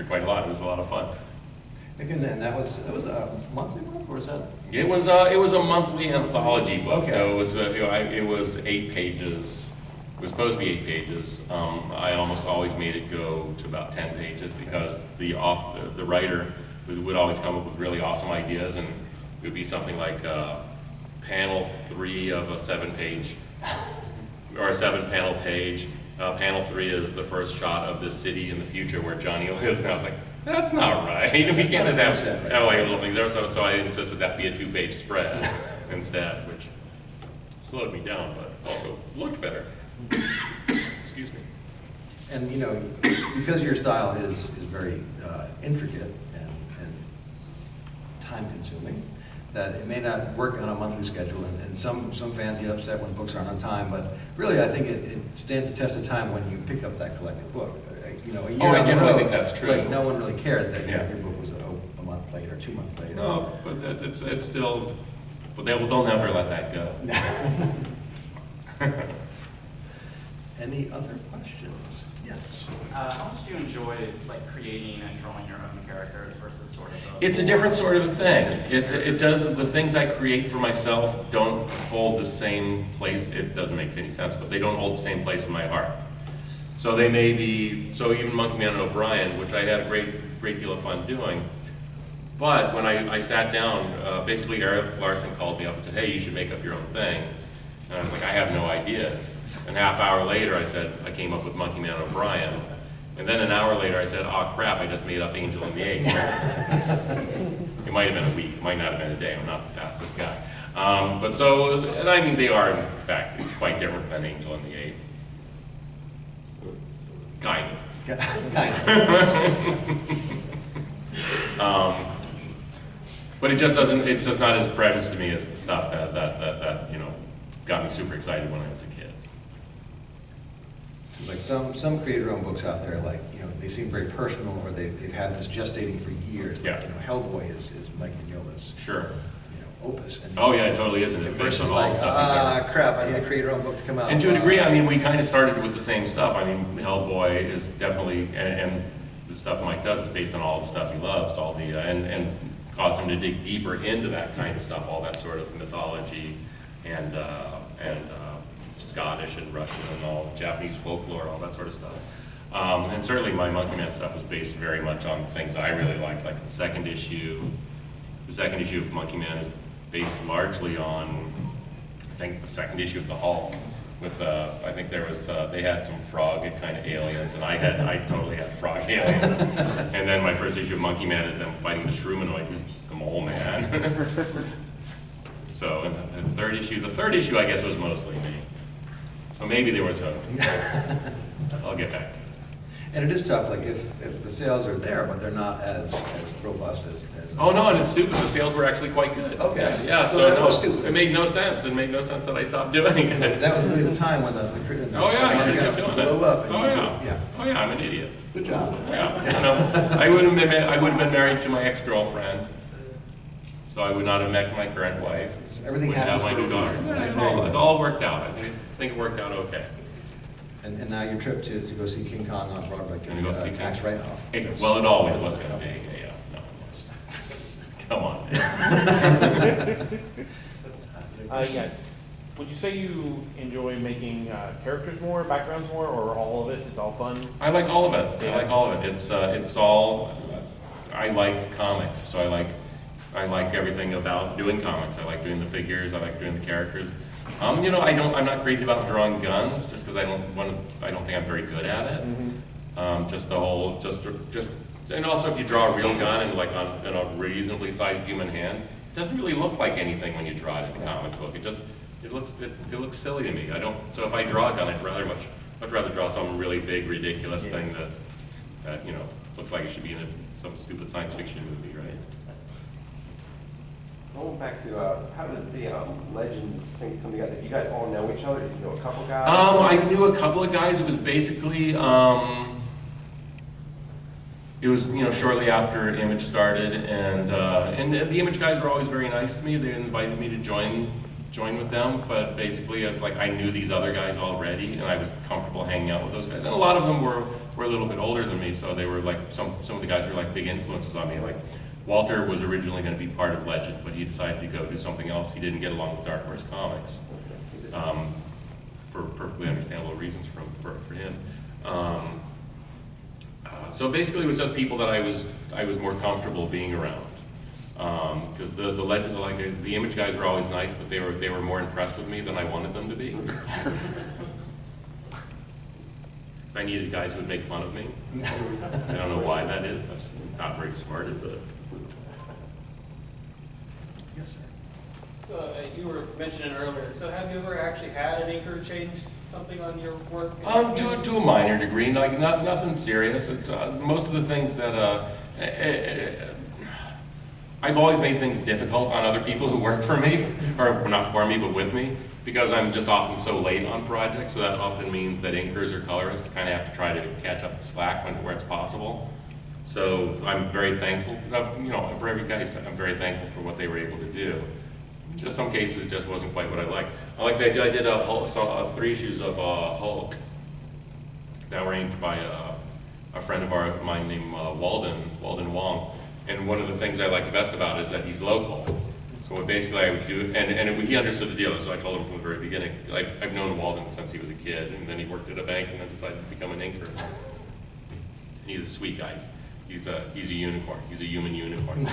Future quite a lot. It was a lot of fun. Again, and that was, it was a monthly book, or was that? It was a monthly anthology book, Okay. so it was it was 8 pages. It was supposed to be 8 pages. I almost always made it go to about 10 pages because the writer would always come up with really awesome ideas, and it would be something like panel 3 of a 7-page or a 7-panel page. Panel 3 is the first shot of this city in the future where Johnny lives, and I was like, that's not right. We can't just have like little things there. So I insisted that be a 2-page spread instead, which slowed me down, but also looked better. Excuse me. And you know, because your style is very intricate and time-consuming, that it may not work on a monthly schedule, and some fans get upset when books aren't on time, but really I think it stands the test of time when you pick up that collected book. You know, a year I generally road, think that's true. Like, no one really cares that Yeah. your book was a month late or 2 months late. No, but it's still, but they'll never let that go. Any other questions? Yes. How much do you enjoy like creating and drawing your own characters versus sort of? It's a different sort of a thing. It does, the things I create for myself don't hold the same place. It doesn't make any sense, but they don't hold the same place in my heart. So they may be, so even Monkeyman and O'Brien, which I had a great deal of fun doing, but when I sat down, basically Eric Larson called me up and said, hey, you should make up your own thing. And I was like, I have no ideas. And half hour later I said, I came up with Monkeyman and O'Brien. And then an hour later I said, oh crap, I just made up Angel and the Ape. It might have been a week, it might not have been a day, I'm not the fastest guy. But so, and I mean they are, in fact, it's quite different than Angel and the Ape. Kind of. Kind of. But it just doesn't, it's just not as precious to me as the stuff that you know, got me super excited when I was a kid. Like some creator-owned books out there, like, you know, they seem very personal, or they've had this gestating for years. Like, Yeah. you know, Hellboy is Mike Mignola's, Sure. you know, opus. And Oh yeah, it totally is. And it's based versus on all the like, stuff he's ever. crap, I need a creator-owned book to come out. And to a degree, I mean, we kind of started with the same stuff. I mean, Hellboy is definitely, and the stuff Mike does is based on all the stuff he loves, all the, and caused him to dig deeper into that kind of stuff, all that sort of mythology and Scottish and Russian and all Japanese folklore, all that sort of stuff. And certainly my Monkeyman stuff was based very much on things I really liked, like the second issue. The second issue of Monkeyman is based largely on, I think, the second issue of the Hulk. With I think there was they had some frog kind of aliens, and I totally had frog aliens. And then my first issue of Monkeyman is them fighting the Shroomanoid, who's the mole man. So, and the third issue I guess was mostly me. So maybe there was a. I'll get back. And it is tough, like if the sales are there, but they're not as robust as Oh no, and it's stupid. The sales were actually quite good. Okay. Yeah. So So that no, was stupid. it made no sense. It made no sense that I stopped doing it. that was really the time when the Oh yeah, I should have kept doing that. blew up. And Oh you- yeah. Oh yeah, I'm an idiot. Good job. Yeah. No, I would have been married to my ex-girlfriend, so I would not have met my current wife. Everything Wouldn't have happens my for new a daughter. reason, Yeah, right? it all worked out. I think it worked out okay. And now your trip to go see King Kong on Broadway can Gonna be go see a tax King- write-off. Well, it always was going to be. Yeah. No, come on. Yeah. Would you say you enjoy making characters more, backgrounds more, or all of it? It's all fun? I like all of it. I like all of it. It's all. I like comics, so I like everything about doing comics. I like doing the figures. I like doing the characters. You know, I'm not crazy about drawing guns, just because I don't think I'm very good at it. Mm-hmm. Just the whole, and also if you draw a real gun and like in a reasonably sized human hand, it doesn't really look like anything when you draw it in a comic book. It looks silly to me. So if I draw a gun, I'd rather draw some really big, ridiculous thing that you know looks like it should be in some stupid science fiction movie, right? Going back to how did the Legends thing come together? Did you guys all know each other? Did you know a couple guys? I knew a couple of guys. It was basically, it was shortly after Image started, and the Image guys were always very nice to me. They invited me to join join with them, but basically it's like I knew these other guys already, and I was comfortable hanging out with those guys. And a lot of them were a little bit older than me, so they were like, some of the guys were like big influences on me. Like Walter was originally going to be part of Legend, but he decided to go do something else. He didn't get along with Dark Horse Comics, for perfectly understandable reasons for him. So basically it was just people that I was more comfortable being around. Because the Legend, like the Image guys were always nice, but they were more impressed with me than I wanted them to be. I needed guys who would make fun of me. I don't know why that is. That's not very smart, is it? Yes, sir. So you were mentioning earlier, so have you ever actually had an inker change something on your work? To a minor degree, like nothing serious. It's, most of the things that I've always made things difficult on other people who work for me, or not for me, but with me, because I'm just often so late on projects. So that often means that inkers or colorists kind of have to try to catch up the slack where it's possible. So I'm very thankful, for every guy, I'm very thankful for what they were able to do. Just some cases, it just wasn't quite what I liked. I did a Hulk, saw 3 issues of Hulk that were inked by a friend of mine named Walden Wong. And one of the things I liked the best about it is that he's local. So what basically I would do, and he understood the deal, so I told him from the very beginning. I've known Walden since he was a kid, and then he worked at a bank and then decided to become an inker. And he's a sweet guy. He's a unicorn. He's a human unicorn.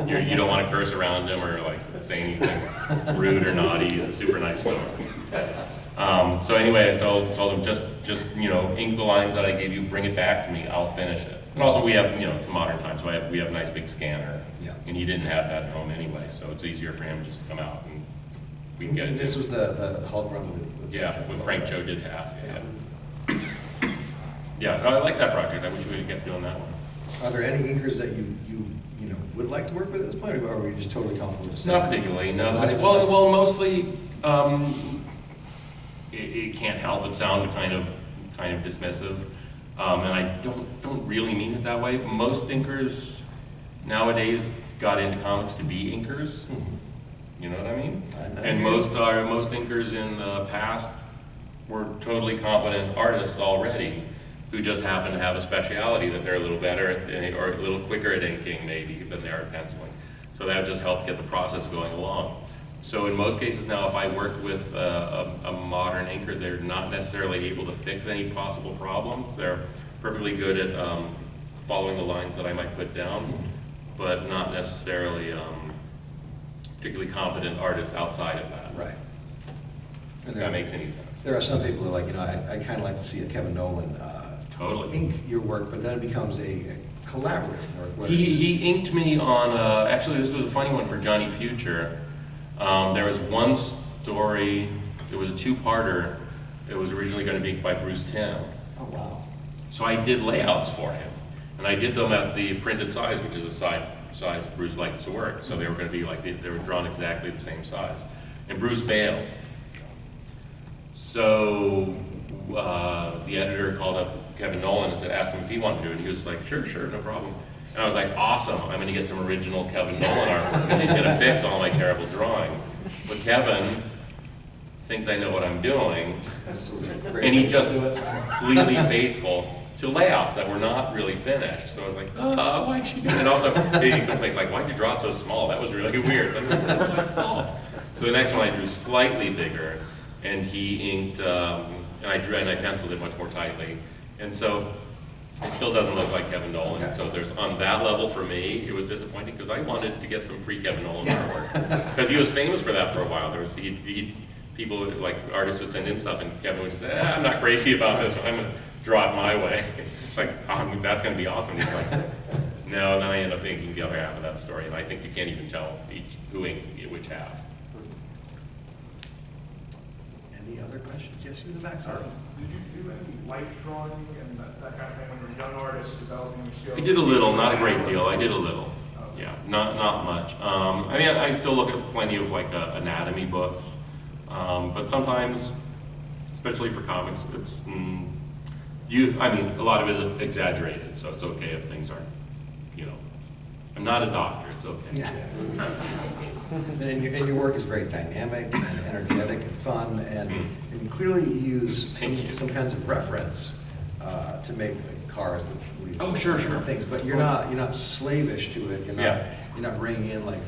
You don't want to curse around him or like say anything rude or naughty. He's a super nice fellow. So anyway, I told him just ink the lines that I gave you, bring it back to me, I'll finish it. And also we have it's a modern time, so we have a nice big scanner. Yeah. And he didn't have that at home anyway, so it's easier for him just to come out and we can get it. And this was the Hulk run with Frank Joe did half. Yeah, no, I like that project. I wish we could get doing that one. Are there any inkers that you would like to work with at this point, or are you just totally comfortable to say? Not particularly, no. Well, mostly it can't help but sound kind of dismissive, and I don't really mean it that way. Most inkers nowadays got into comics to be inkers. Mm-hmm. You know what I mean? I And most inkers in the past were totally competent artists already, who just happen to have a speciality that they're a little better at, or a little quicker at inking maybe than they are at penciling. So that just helped get the process going along. So in most cases now, if I work with a modern inker, they're not necessarily able to fix any possible problems. They're perfectly good at following the lines that I might put down, but not necessarily particularly competent artists outside of that. Right. If that makes any sense. There are some people who are like, I kind of like to see a Kevin Nolan Totally. ink your work, but then it becomes a collaborative work. where it's- He inked me on, actually this was a funny one for Jonni Future. There was one story, it was a 2-parter, it was originally going to be inked by Bruce Timm. Oh, wow. So I did layouts for him, and I did them at the printed size, which is a size Bruce likes to work. So they were going to be like, they were drawn exactly the same size. And Bruce bailed. So the editor called up Kevin Nolan and asked him if he wanted to do it, and he was like, sure, no problem. And I was like, awesome, I'm gonna get some original Kevin Nolan art, because he's gonna fix all my terrible drawing. But Kevin thinks I know what I'm doing, and he just completely faithful to layouts that were not really finished. So I was like, why'd you do that? And also, he complains like, why'd you draw it so small? That was really weird. That's my fault. So the next one I drew slightly bigger, and he inked, and I penciled it much more tightly. And so it still doesn't look like Kevin Nolan. Okay. So there's, on that level for me, it was disappointing because I wanted to get some free Kevin Nolan artwork. Because he was famous for that for a while. There was, people, like artists would send in stuff and Kevin would just say, I'm not crazy about this, I'm gonna draw it my way. It's like, that's gonna be awesome. He's like, no, then I end up inking the other half of that story. And I think you can't even tell who inked which half. Any other questions? Yes, you in the back, sorry. Did you do any life drawing and that kind of thing when you were a young artist developing your skills? I did a little, not a great deal. I did a little. Yeah, not much. I mean, I still look at plenty of like anatomy books, but sometimes, especially for comics, it's I mean, a lot of it is exaggerated, so it's okay if things aren't, I'm not a doctor, it's okay. Yeah. And your work is very dynamic and energetic and fun, and clearly you use Thank you. some kinds of reference to make like cars that lead Oh, sure. things, but you're not slavish to it. You're not bringing in like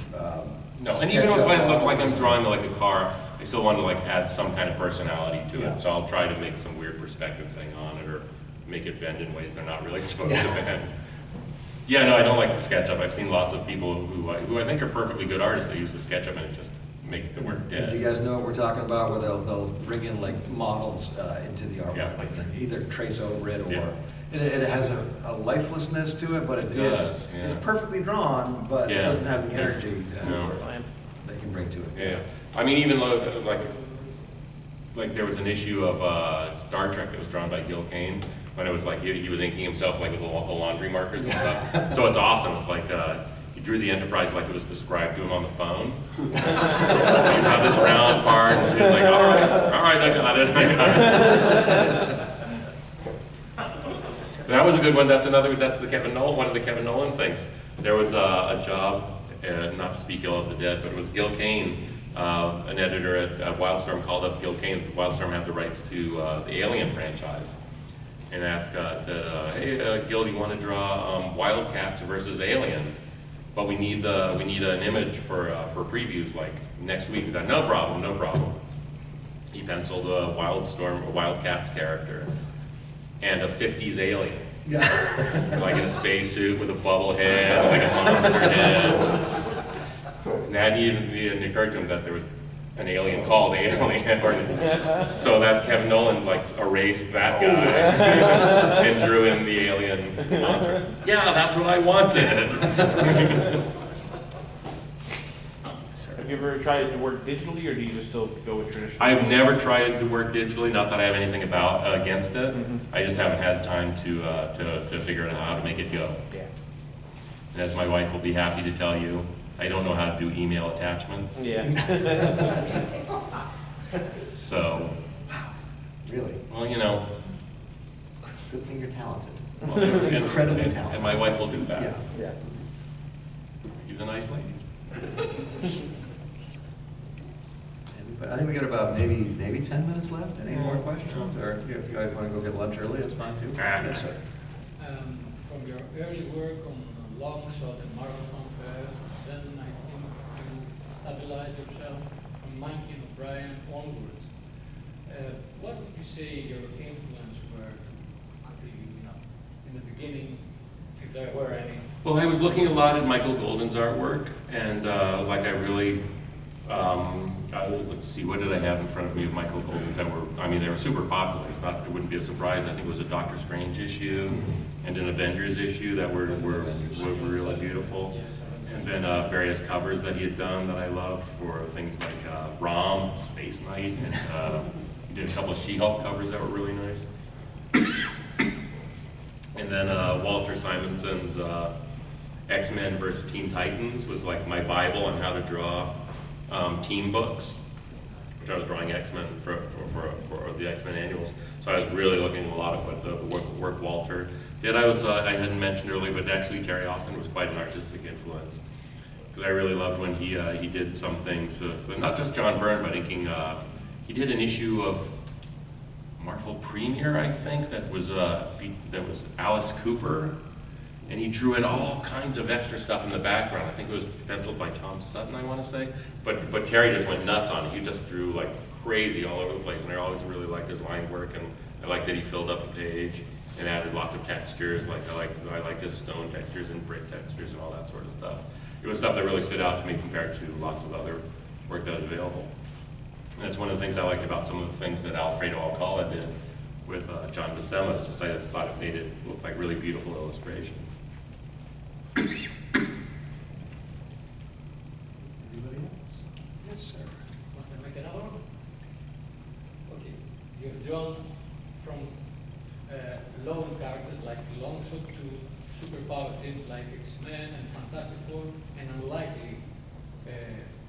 No, and even if I look like I'm sketch-up drawing like a car, I still want to like add some kind of personality to Yeah. it. So I'll try to make some weird perspective thing on it, or make it bend in ways they're not really supposed to bend. Yeah, no, I don't like the SketchUp. I've seen lots of people who I think are perfectly good artists that use the SketchUp and it just makes the work Do you dead. guys know what we're talking about, where they'll bring in like models into the artwork, Yeah. like either trace over it or, Yeah. it has a lifelessness to it, but It does, yeah. it's perfectly drawn, but it Yeah. doesn't have the There's- energy that no. they can bring to it. Yeah, I mean, even though, like there was an issue of Star Trek that was drawn by Gil Kane, when it was like he was inking himself like with the laundry markers and stuff. So it's awesome. It's like he drew the Enterprise like it was described to him on the phone. He's on this round part, and he's like, all right, I got it. That was a good one. That's the Kevin Nolan, one of the Kevin Nolan things. There was a job, not to speak ill of the dead, but it was Gil Kane, an editor at Wildstorm called up Gil Kane. Wildstorm had the rights to the Alien franchise, and asked, said, hey, Gil, do you want to draw Wildcats versus Alien? But we need an image for previews like next week. He said, no problem. He penciled a Wildcats character and a 50s alien. Yeah. Like in a spacesuit with a bubble head, like a monster head. And that even occurred to him that there was an alien called Alien. So that Kevin Nolan like erased that guy and drew in the alien monster. Yeah, that's what I wanted. Have you ever tried to work digitally, or do you just still go with traditional? I've never tried to work digitally, not that I have anything against it. I just haven't had time to figure out how to make it go. Yeah. And as my wife will be happy to tell you, I don't know how to do email attachments. Yeah. So, Really? well, you know. Good thing you're talented. Well, Incredibly and talented. my wife will do that. Yeah. Yeah. She's a nice lady. But I think we got about maybe 10 minutes left. Any more questions? Or if you guys want to go get lunch early, that's fine too. Yes, sir. From your early work on Longshot and Marvel Funfair, then I think you stabilized yourself from Monkey and O'Brien onwards. What would you say your influence were in the beginning, if there were any? Well, I was looking a lot at Michael Golden's artwork, and like I really, let's see, what did I have in front of me of Michael Golden's that were, I mean, they were super popular. It wouldn't be a surprise. I think it was a Doctor Strange issue and an Avengers issue that were really beautiful. And then various covers that he had done that I loved for things like ROM, Space Knight, and he did a couple of She-Hulk covers that were really nice. And then Walter Simonson's X-Men versus Teen Titans was like my Bible on how to draw team books, which I was drawing X-Men for the X-Men annuals. So I was really looking at a lot of what the work Walter did. I hadn't mentioned earlier, but actually Terry Austin was quite an artistic influence, because I really loved when he did some things, not just John Byrne, but inking. He did an issue of Marvel Premiere, I think, that was Alice Cooper, and he drew in all kinds of extra stuff in the background. I think it was penciled by Tom Sutton, I want to say. But Terry just went nuts on it. He just drew like crazy all over the place, and I always really liked his line work, and I liked that he filled up a page and added lots of textures. Like I liked his stone textures and brick textures and all that sort of stuff. It was stuff that really stood out to me compared to lots of other work that was available. And that's one of the things I liked about some of the things that Alfredo Alcala did with John Buscema. It's just I just thought it made it look like really beautiful illustration. Anybody else? Yes, sir. Must I make another one? Okay. You've drawn from lone characters like Longshot to superpower teams like X-Men and Fantastic Four, and unlikely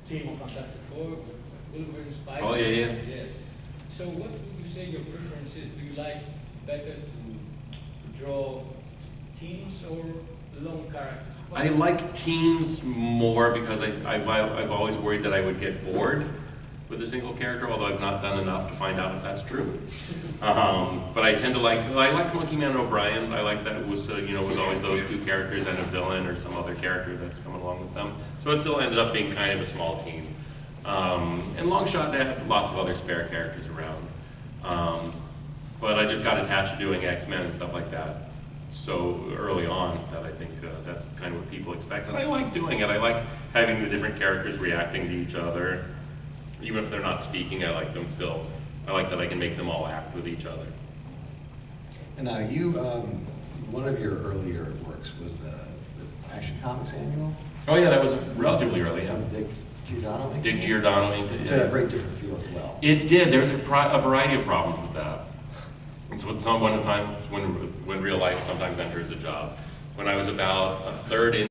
team of Fantastic Four with Wolverine, Spider-Man. Oh, yeah. Yes. So what would you say your preference is? Do you like better to draw teams or lone characters. I like teams more because I've always worried that I would get bored with a single character, although I've not done enough to find out if that's true. But I tend to I liked Monkeyman and O'Brien. I like that it was, it was always those two characters and a villain or some other character that's coming along with them. So it still ended up being kind of a small team. And Longshot, they had lots of other spare characters around. But I just got attached to doing X-Men and stuff like that so early on that I think that's kind of what people expect. And I like doing it. I like having the different characters reacting to each other. Even if they're not speaking, I like them still. I like that I can make them all act with each other. And now you, one of your earlier works was the Action Comics Annual. Oh yeah, that was relatively early, yeah. Dick Giordano. Dick Giordano inked it. Which had a very different feel as well. It did. There was a variety of problems with that. And so one of the times when real life sometimes enters a job. When I was about a third in